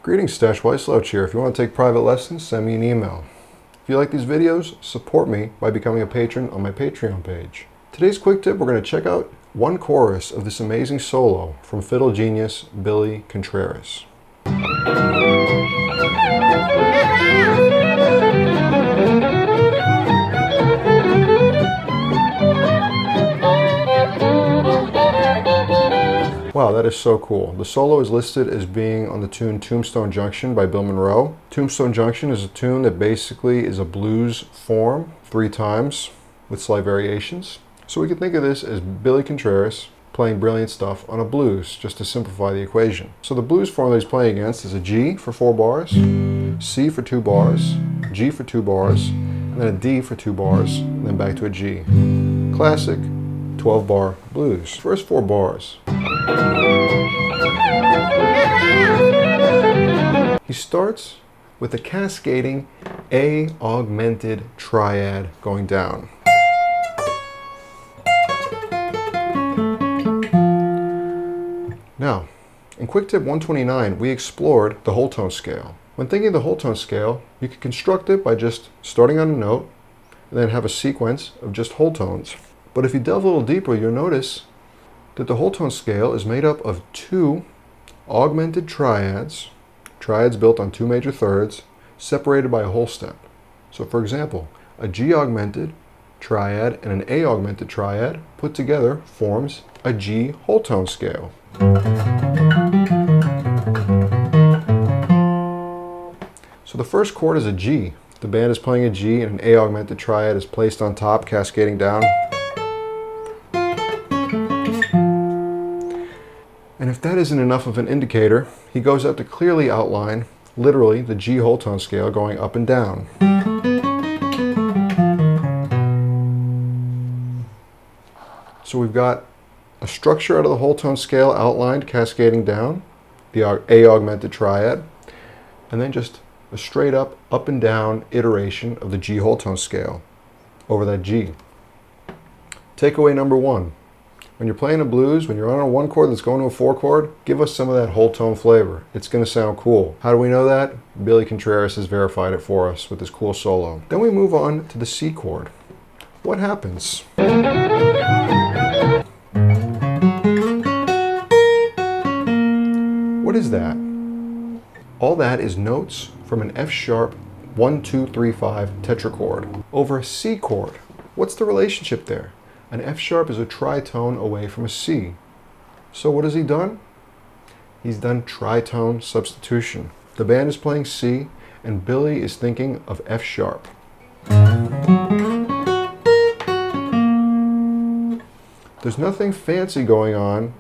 Greetings, Stash Wyslouch here. If you want to take private lessons, send me an email. If you like these videos, support me by becoming a patron on my Patreon page. Today's quick tip, we're going to check out one chorus of this amazing solo from fiddle genius Billy Contreras. Wow, that is so cool. The solo is listed as being on the tune Tombstone Junction by Bill Monroe. Tombstone Junction is a tune that basically is a blues form 3 times with slight variations. So we can think of this as Billy Contreras playing brilliant stuff on a blues, just to simplify the equation. So the blues form that he's playing against is a G for 4 bars, C for 2 bars, G for 2 bars, and then a D for 2 bars, and then back to a G. Classic 12-bar blues. First 4 bars. He starts with a cascading A augmented triad going down. Now, in quick tip 129, we explored the whole tone scale. When thinking of the whole tone scale, you can construct it by just starting on a note and then have a sequence of just whole tones. But if you delve a little deeper, you'll notice that the whole tone scale is made up of 2 augmented triads built on 2 major thirds, separated by a whole step. So for example, a G augmented triad and an A augmented triad put together forms a G whole tone scale. So the first chord is a G. The band is playing a G and an A augmented triad is placed on top, cascading down. And if that isn't enough of an indicator, he goes out to clearly outline, literally, the G whole tone scale going up and down. So we've got a structure out of the whole tone scale outlined, cascading down, the A augmented triad, and then just a straight up and down iteration of the G whole tone scale over that G. Takeaway number 1. When you're playing a blues, when you're on a 1 chord that's going to a 4 chord, give us some of that whole tone flavor. It's going to sound cool. How do we know that? Billy Contreras has verified it for us with this cool solo. Then we move on to the C chord. What happens? What is that? All that is notes from an F sharp 1, 2, 3, 5 tetrachord over a C chord. What's the relationship there? An F sharp is a tritone away from a C. So what has he done? He's done tritone substitution. The band is playing C and Billy is thinking of F sharp. There's nothing fancy going on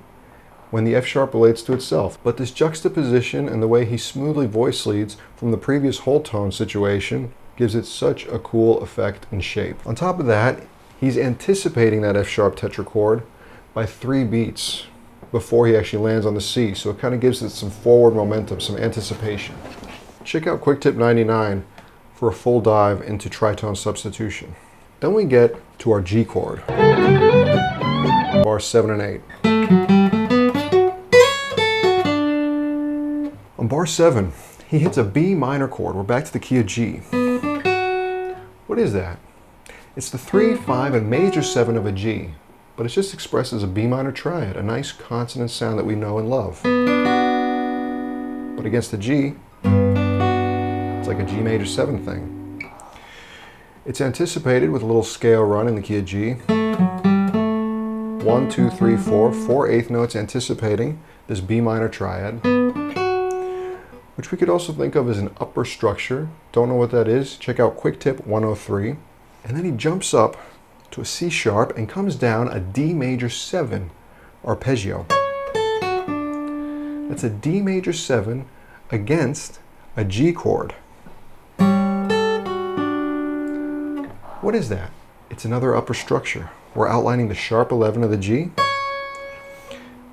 when the F sharp relates to itself, but this juxtaposition and the way he smoothly voice leads from the previous whole tone situation gives it such a cool effect and shape. On top of that, he's anticipating that F sharp tetrachord by 3 beats before he actually lands on the C, so it kind of gives it some forward momentum, some anticipation. Check out quick tip 99 for a full dive into tritone substitution. Then we get to our G chord, bars 7 and 8. On bar 7, he hits a B minor chord. We're back to the key of G. What is that? It's the 3, 5, and major 7 of a G, but it's just expressed as a B minor triad, a nice consonant sound that we know and love. But against the G, it's like a G major 7 thing. It's anticipated with a little scale run in the key of G. 1, 2, 3, 4, 4 eighth notes anticipating this B minor triad, which we could also think of as an upper structure. Don't know what that is? Check out quick tip 103. And then he jumps up to a C sharp and comes down a D major 7 arpeggio. That's a D major 7 against a G chord. What is that? It's another upper structure. We're outlining the sharp 11 of the G,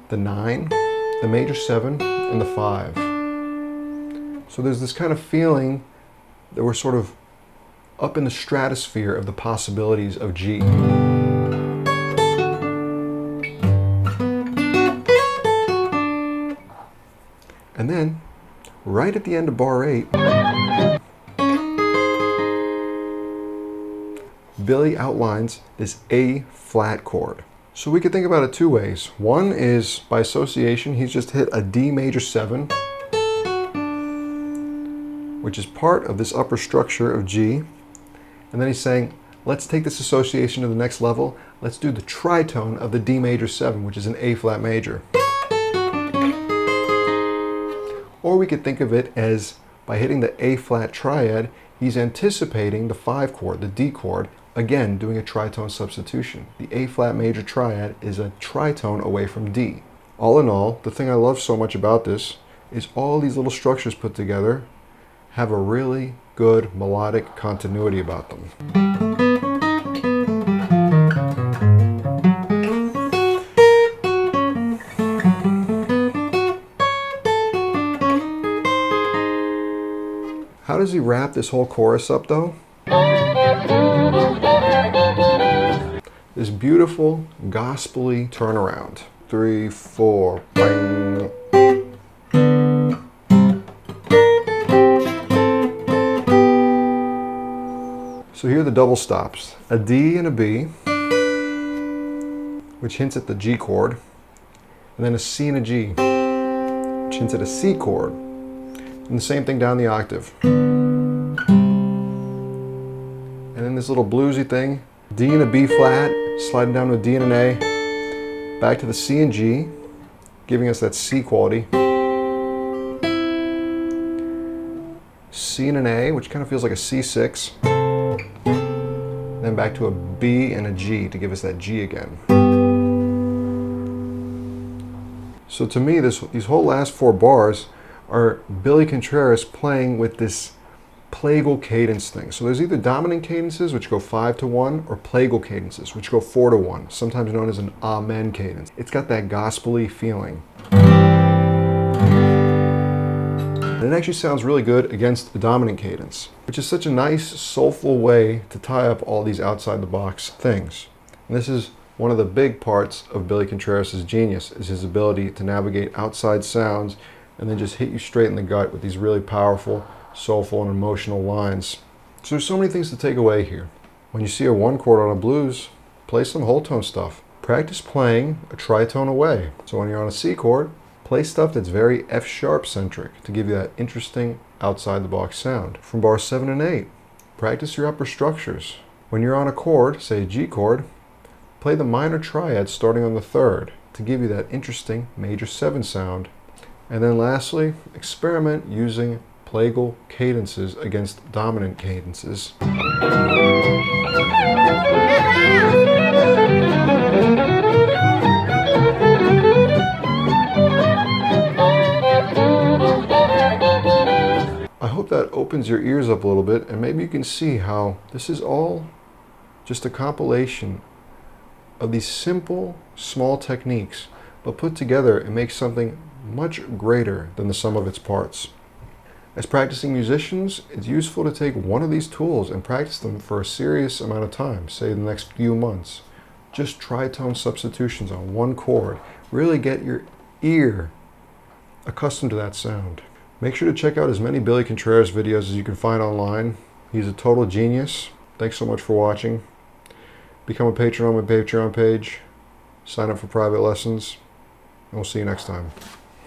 the 9, the major 7, and the 5. So there's this kind of feeling that we're sort of up in the stratosphere of the possibilities of G. And then right at the end of bar 8, Billy outlines this A flat chord. So we could think about it two ways. One is, by association, he's just hit a D major 7, which is part of this upper structure of G. And then he's saying, let's take this association to the next level. Let's do the tritone of the D major 7, which is an A flat major. Or we could think of it as, by hitting the A flat triad, he's anticipating the 5 chord, the D chord, again doing a tritone substitution. The A flat major triad is a tritone away from D. All in all, the thing I love so much about this is all these little structures put together have a really good melodic continuity about them. How does he wrap this whole chorus up though? This beautiful gospel-y turnaround. 3, 4, bang. So here are the double stops. A D and a B, which hints at the G chord, and then a C and a G, which hints at a C chord, and the same thing down the octave. And then this little bluesy thing, D and a B flat, sliding down to a D and an A, back to the C and G, giving us that C quality. C and an A, which kind of feels like a C6. Then back to a B and a G to give us that G again. So to me, these whole last 4 bars are Billy Contreras playing with this plagal cadence thing. So there's either dominant cadences, which go 5-1, or plagal cadences, which go 4-1, sometimes known as an amen cadence. It's got that gospel-y feeling. And it actually sounds really good against the dominant cadence, which is such a nice, soulful way to tie up all these outside-the-box things. And this is one of the big parts of Billy Contreras' genius, is his ability to navigate outside sounds and then just hit you straight in the gut with these really powerful, soulful, and emotional lines. So there's so many things to take away here. When you see a 1 chord on a blues, play some whole tone stuff. Practice playing a tritone away. So when you're on a C chord, play stuff that's very F sharp centric to give you that interesting outside the box sound. From bars 7 and 8, practice your upper structures. When you're on a chord, say a G chord, play the minor triad starting on the 3rd to give you that interesting major 7 sound. And then lastly, experiment using plagal cadences against dominant cadences. I hope that opens your ears up a little bit, and maybe you can see how this is all just a compilation of these simple, small techniques, but put together it makes something much greater than the sum of its parts. As practicing musicians, it's useful to take one of these tools and practice them for a serious amount of time, say the next few months. Just tritone substitutions on 1 chord. Really get your ear accustomed to that sound. Make sure to check out as many Billy Contreras videos as you can find online. He's a total genius. Thanks so much for watching. Become a patron on my Patreon page. Sign up for private lessons. And we'll see you next time.